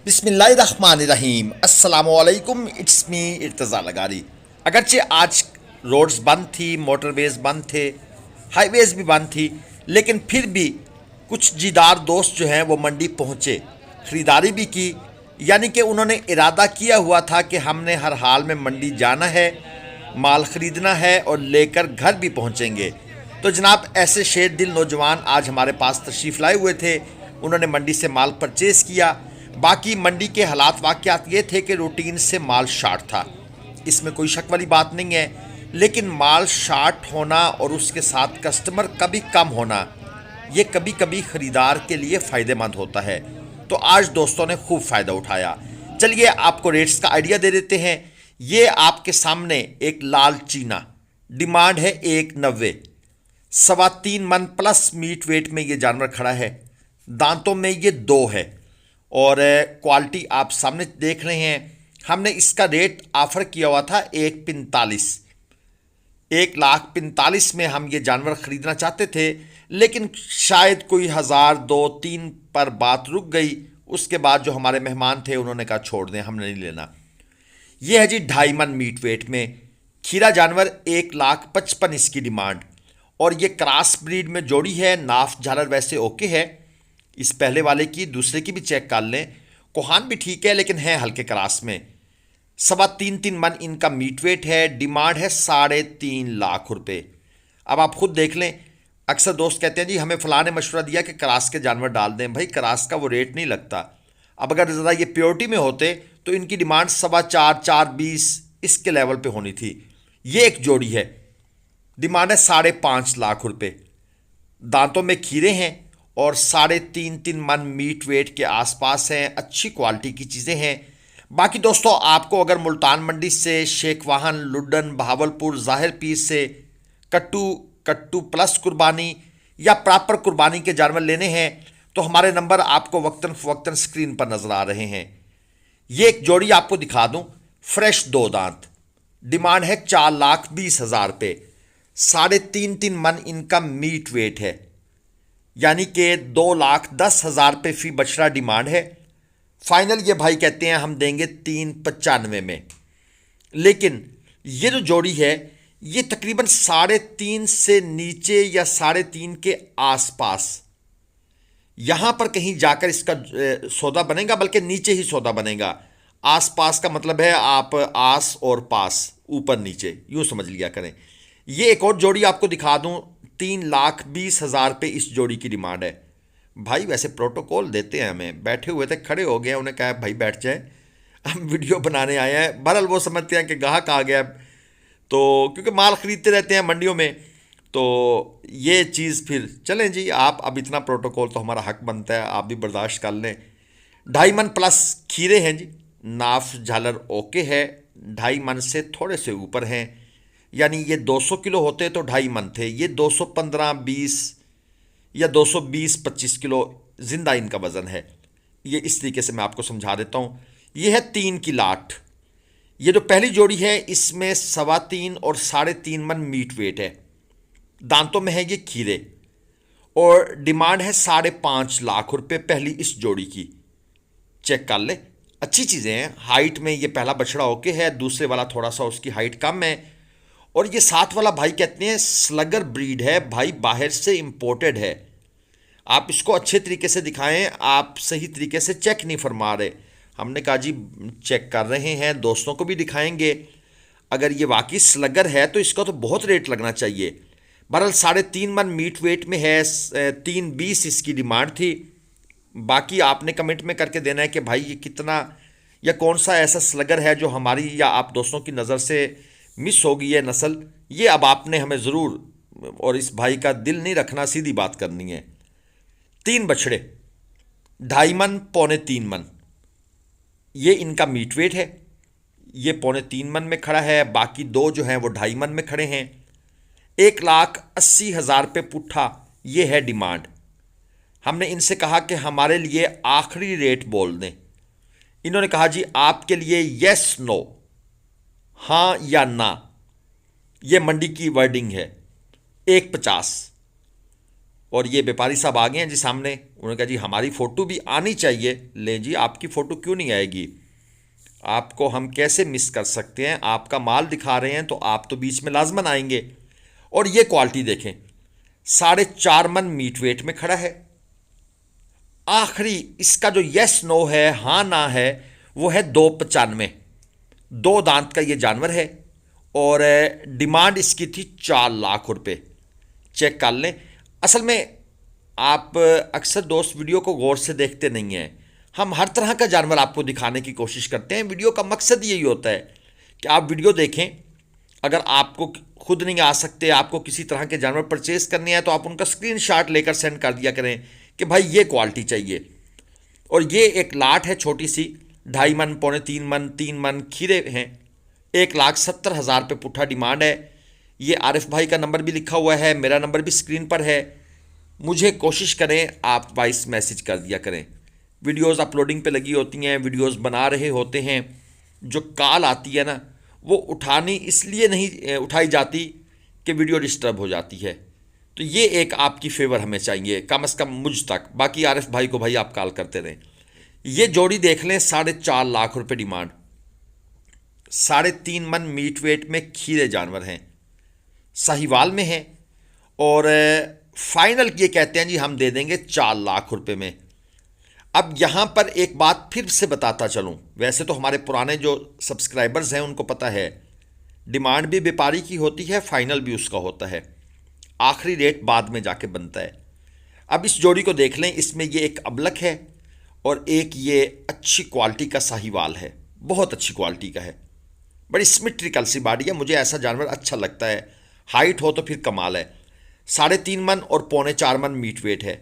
बिस्मिल्लाहिर्रहमानिर्रहीम अस्सलामुअलैकुम। It's me Irtaza Lagari. अगरचे आज रोड्स बंद थी, मोटरवेज बंद थे, हाईवेज भी बंद थी, लेकिन फिर भी कुछ जीदार दोस्त जो हैं वो मंडी पहुँचे, ख़रीदारी भी की। यानी कि उन्होंने इरादा किया हुआ था कि हमने हर हाल में मंडी जाना है, माल ख़रीदना है और लेकर घर भी पहुँचेंगे। तो जनाब ऐसे शेर दिल नौजवान आज हमारे पास तशरीफ़ लाए हुए थे। उन्होंने मंडी से माल परचेज़ किया। बाकी मंडी के हालात वाक़यात ये थे कि रूटीन से माल शार्ट था, इसमें कोई शक वाली बात नहीं है। लेकिन माल शार्ट होना और उसके साथ कस्टमर कभी कम होना, ये कभी कभी ख़रीदार के लिए फ़ायदेमंद होता है। तो आज दोस्तों ने खूब फ़ायदा उठाया। चलिए आपको रेट्स का आइडिया दे देते हैं। ये आपके सामने एक लाल चीना, डिमांड है 190, 3.25 मन प्लस मीट वेट में ये जानवर खड़ा है। दांतों में ये 2 है और क्वालिटी आप सामने देख रहे हैं। हमने इसका रेट ऑफ़र किया हुआ था 1,45,00,000 में हम ये जानवर ख़रीदना चाहते थे, लेकिन शायद कोई 1,000 2 3 पर बात रुक गई। उसके बाद जो हमारे मेहमान थे उन्होंने कहा छोड़ दें, हमने नहीं लेना। ये है जी 2.5 मन मीट वेट में खीरा जानवर, 1,55,000 इसकी डिमांड। और ये क्रॉस ब्रीड में जोड़ी है। नाफ झालर वैसे ओके है, इस पहले वाले की दूसरे की भी चेक कर लें। कोहान भी ठीक है लेकिन है हल्के क्रास में। 3.25 मन इनका मीट वेट है। डिमांड है 3.5 लाख रुपए। अब आप खुद देख लें। अक्सर दोस्त कहते हैं जी हमें फलां ने मशवरा दिया कि क्रास के जानवर डाल दें। भाई क्रास का वो रेट नहीं लगता। अब अगर ज़रा ये प्योरिटी में होते तो इनकी डिमांड 4.25 4.20 इसके लेवल पे होनी थी। ये एक जोड़ी है, डिमांड है 5.5 लाख रुपए। दांतों में खीरे हैं और 3.5 मन मीट वेट के आसपास हैं। अच्छी क्वालिटी की चीज़ें हैं। बाकी दोस्तों आपको अगर मुल्तान मंडी से, शेख वाहन, लुड्डन, बहावलपुर, ज़ाहिर पीर से कट्टू प्लस कुर्बानी या प्रॉपर कुर्बानी के जानवर लेने हैं तो हमारे नंबर आपको वक्तन फ़वक्तन स्क्रीन पर नज़र आ रहे हैं। ये एक जोड़ी आपको दिखा दूं, फ्रेश 2 दांत, डिमांड है 4,20,000 रुपये। 3.5 मन इनका मीट वेट है, यानी कि 2,10,000 रुपये फी बछड़ा डिमांड है। फाइनल ये भाई कहते हैं हम देंगे 3.95 में। लेकिन ये जो जोड़ी है ये तकरीबन 3.5 से नीचे या 3.5 के आसपास, यहां पर कहीं जाकर इसका सौदा बनेगा, बल्कि नीचे ही सौदा बनेगा। आसपास का मतलब है आप आस और पास, ऊपर नीचे, यूं समझ लिया करें। ये एक और जोड़ी आपको दिखा दूं, 3,20,000 रुपये इस जोड़ी की डिमांड है। भाई वैसे प्रोटोकॉल देते हैं हमें, बैठे हुए थे, खड़े हो गए, उन्हें कहा भाई बैठ जाए, हम वीडियो बनाने आए हैं। बहरहाल वो समझते हैं कि गाहक आ गया, तो क्योंकि माल ख़रीदते रहते हैं मंडियों में, तो ये चीज़ फिर चलें जी। आप अब इतना प्रोटोकॉल तो हमारा हक बनता है, आप भी बर्दाश्त कर लें। 2.5 मन प्लस खीरे हैं जी। नाफ झालर ओके है, 2.5 मन से थोड़े से ऊपर हैं। यानी ये 200 किलो होते तो 2.5 मन थे, ये 215-20 या 220-25 किलो जिंदा इनका वज़न है। ये इस तरीके से मैं आपको समझा देता हूँ। ये है 3 की लाट। ये जो पहली जोड़ी है इसमें 3.25 और 3.5 मन मीट वेट है। दांतों में है ये खीरे और डिमांड है 5.5 लाख रुपए पहली इस जोड़ी की। चेक कर ले, अच्छी चीज़ें हैं। हाइट में ये पहला बछड़ा ओके है, दूसरे वाला थोड़ा सा उसकी हाइट कम है। और ये साथ वाला भाई कहते हैं स्लगर ब्रीड है भाई, बाहर से इंपोर्टेड है। आप इसको अच्छे तरीके से दिखाएं, आप सही तरीके से चेक नहीं फरमा रहे। हमने कहा जी चेक कर रहे हैं, दोस्तों को भी दिखाएंगे। अगर ये वाकई स्लगर है तो इसका तो बहुत रेट लगना चाहिए। बहरहाल 3.5 मन मीट वेट में है, 3.20 इसकी डिमांड थी। बाकी आपने कमेंट में करके देना है कि भाई ये कितना या कौन सा ऐसा स्लगर है जो हमारी या आप दोस्तों की नज़र से मिस होगी है नस्ल। ये अब आपने हमें ज़रूर, और इस भाई का दिल नहीं रखना, सीधी बात करनी है। 3 बछड़े, 2.5 मन, 2.25 मन, ये इनका मीट वेट है। ये 3.25 मन में खड़ा है, बाकी 2 जो हैं वो 2.5 मन में खड़े हैं। 1,80,000 रुपये पुट्ठा ये है डिमांड। हमने इनसे कहा कि हमारे लिए आखिरी रेट बोल दें। इन्होंने कहा जी आपके लिए यस नो, हाँ या ना, ये मंडी की वर्डिंग है। 1.50 और ये व्यापारी साहब आ गए हैं जी सामने। उन्होंने कहा जी हमारी फ़ोटो भी आनी चाहिए। लें जी, आपकी फ़ोटो क्यों नहीं आएगी? आपको हम कैसे मिस कर सकते हैं? आपका माल दिखा रहे हैं तो आप तो बीच में लाजमन आएंगे। और ये क्वालिटी देखें, 4.5 मन मीट वेट में खड़ा है। आखिरी इसका जो यस नो है, हाँ ना है, वो है 2.95। 2 दांत का ये जानवर है और डिमांड इसकी थी 4 लाख रुपए। चेक कर लें। असल में आप अक्सर दोस्त वीडियो को गौर से देखते नहीं हैं। हम हर तरह का जानवर आपको दिखाने की कोशिश करते हैं। वीडियो का मकसद यही होता है कि आप वीडियो देखें। अगर आपको खुद नहीं आ सकते, आपको किसी तरह के जानवर परचेज करने हैं, तो आप उनका स्क्रीनशॉट लेकर सेंड कर दिया करें कि भाई ये क्वालिटी चाहिए। और ये एक लाट है छोटी सी, 2.5 मन, 2.25 मन, 3 मन खीरे हैं। 1,70,000 रुपये पुट्ठा डिमांड है। ये आरिफ भाई का नंबर भी लिखा हुआ है, मेरा नंबर भी स्क्रीन पर है। मुझे कोशिश करें आप वॉइस मैसेज कर दिया करें। वीडियोस अपलोडिंग पे लगी होती हैं, वीडियोस बना रहे होते हैं, जो कॉल आती है ना, वो उठानी इसलिए नहीं उठाई जाती कि वीडियो डिस्टर्ब हो जाती है। तो ये एक आपकी फेवर हमें चाहिए, कम से कम मुझ तक। बाकी आरिफ भाई को भाई आप कॉल करते रहें। ये जोड़ी देख लें, 4.5 लाख रुपए डिमांड, 3.5 मन मीट वेट में खीरे जानवर हैं, साहिवाल में हैं। और फाइनल ये कहते हैं जी हम दे देंगे 4 लाख रुपए में। अब यहां पर एक बात फिर से बताता चलूं, वैसे तो हमारे पुराने जो सब्सक्राइबर्स हैं उनको पता है, डिमांड भी व्यापारी की होती है, फाइनल भी उसका होता है, आखिरी रेट बाद में जाके बनता है। अब इस जोड़ी को देख लें, इसमें ये एक अबलक है और एक ये अच्छी क्वालिटी का साहिवाल है, बहुत अच्छी क्वालिटी का है, बड़ी सिमेट्रिकल सी बॉडी है। मुझे ऐसा जानवर अच्छा लगता है, हाइट हो तो फिर कमाल है। 3.5 मन और 3.25 मन मीट वेट है।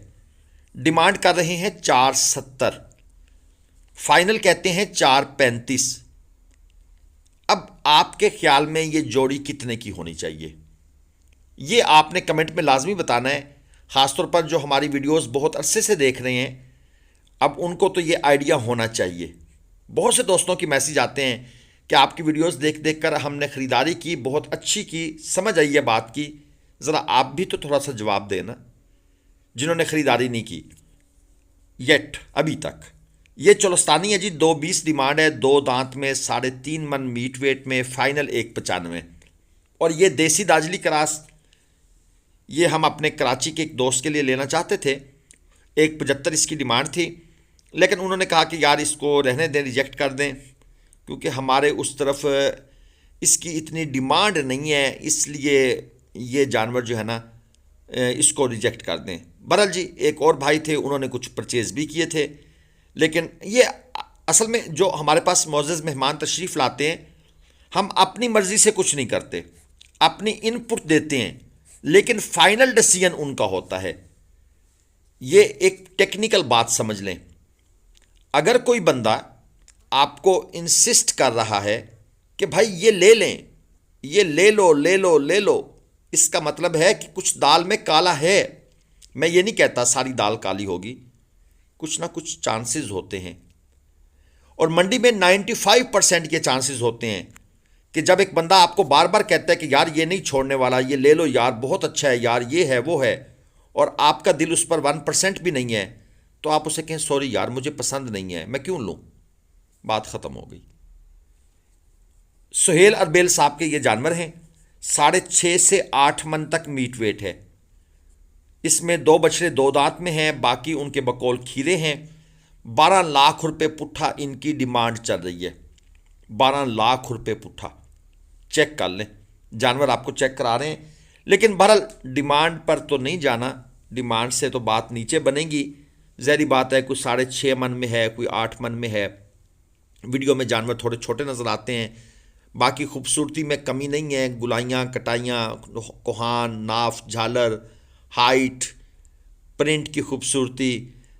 डिमांड कर रहे हैं 4.70, फाइनल कहते हैं 4.35। अब आपके ख्याल में ये जोड़ी कितने की होनी चाहिए, ये आपने कमेंट में लाजमी बताना है। ख़ासतौर पर जो हमारी वीडियोस बहुत अरसे से देख रहे हैं, अब उनको तो ये आइडिया होना चाहिए। बहुत से दोस्तों की मैसेज आते हैं कि आपकी वीडियोस देख देख कर हमने ख़रीदारी की, बहुत अच्छी की, समझ आई है बात की, ज़रा आप भी तो थोड़ा सा जवाब देना। जिन्होंने ख़रीदारी नहीं की येट अभी तक, ये चोलस्तानी है जी, 2.20 डिमांड है, 2 दांत में, 3.5 मन मीट वेट में, फाइनल 1.95। और ये देसी दाजली क्रास, ये हम अपने कराची के एक दोस्त के लिए लेना चाहते थे। 1.75 इसकी डिमांड थी, लेकिन उन्होंने कहा कि यार इसको रहने दें, रिजेक्ट कर दें, क्योंकि हमारे उस तरफ इसकी इतनी डिमांड नहीं है, इसलिए ये जानवर जो है ना इसको रिजेक्ट कर दें। बहरहाल जी, एक और भाई थे, उन्होंने कुछ परचेज भी किए थे। लेकिन ये असल में जो हमारे पास मोअज़्ज़ज़ मेहमान तशरीफ़ लाते हैं, हम अपनी मर्ज़ी से कुछ नहीं करते, अपनी इनपुट देते हैं, लेकिन फाइनल डिसीजन उनका होता है। ये एक टेक्निकल बात समझ लें। अगर कोई बंदा आपको इंसिस्ट कर रहा है कि भाई ये ले लें, ये ले लो ले लो ले लो, इसका मतलब है कि कुछ दाल में काला है। मैं ये नहीं कहता सारी दाल काली होगी, कुछ ना कुछ चांसेस होते हैं। और मंडी में 95% के चांसेस होते हैं कि जब एक बंदा आपको बार बार कहता है कि यार ये नहीं छोड़ने वाला, ये ले लो यार, बहुत अच्छा है यार, ये है वो है, और आपका दिल उस पर 1% भी नहीं है, तो आप उसे कहें सॉरी यार मुझे पसंद नहीं है, मैं क्यों लूँ, बात ख़त्म हो गई। सुहेल अरबेल साहब के ये जानवर हैं, 6.5 से 8 मन तक मीट वेट है। इसमें 2 बछड़े 2 दांत में हैं, बाकी उनके बकौल खीरे हैं। 12 लाख रुपए पुट्ठा इनकी डिमांड चल रही है, 12 लाख रुपए पुट्ठा। चेक कर लें, जानवर आपको चेक करा रहे हैं। लेकिन बहरहाल डिमांड पर तो नहीं जाना, डिमांड से तो बात नीचे बनेगी। ज़ाहिर बात है, कोई 6.5 मन में है, कोई 8 मन में है। वीडियो में जानवर थोड़े छोटे नज़र आते हैं, बाकी खूबसूरती में कमी नहीं है। गुलाइयाँ, कटाइयाँ, कोहान, नाफ, झालर, हाइट, प्रिंट की खूबसूरती,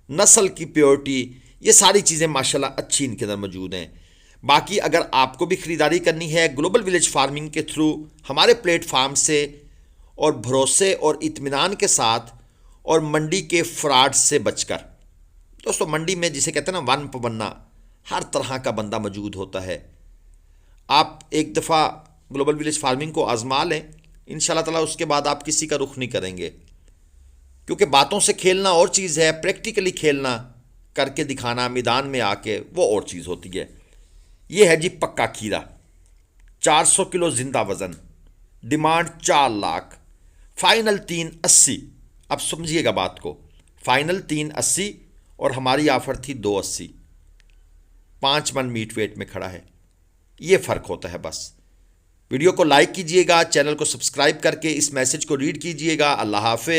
नस्ल की प्योरिटी, ये सारी चीज़ें माशाल्लाह अच्छी इनके अंदर मौजूद हैं। बाकी अगर आपको भी ख़रीदारी करनी है ग्लोबल विलेज फार्मिंग के थ्रू, हमारे प्लेटफार्म से, और भरोसे और इत्मीनान के साथ, और मंडी के फ्रॉड से बचकर। दोस्तों, मंडी में जिसे कहते हैं ना वन पवन्ना, हर तरह का बंदा मौजूद होता है। आप एक दफ़ा ग्लोबल विलेज फार्मिंग को आजमा लें, इंशाल्लाह ताला उसके बाद आप किसी का रुख नहीं करेंगे। क्योंकि बातों से खेलना और चीज़ है, प्रैक्टिकली खेलना करके दिखाना मैदान में आके वो और चीज़ होती है। ये है जी पक्का खीरा, 400 किलो जिंदा वजन, डिमांड 4 लाख, फाइनल 380। अब समझिएगा बात को, फाइनल 380 और हमारी ऑफर थी 280। 5 मन मीट वेट में खड़ा है, ये फ़र्क होता है बस। वीडियो को लाइक कीजिएगा, चैनल को सब्सक्राइब करके इस मैसेज को रीड कीजिएगा। अल्लाह हाफ़िज़।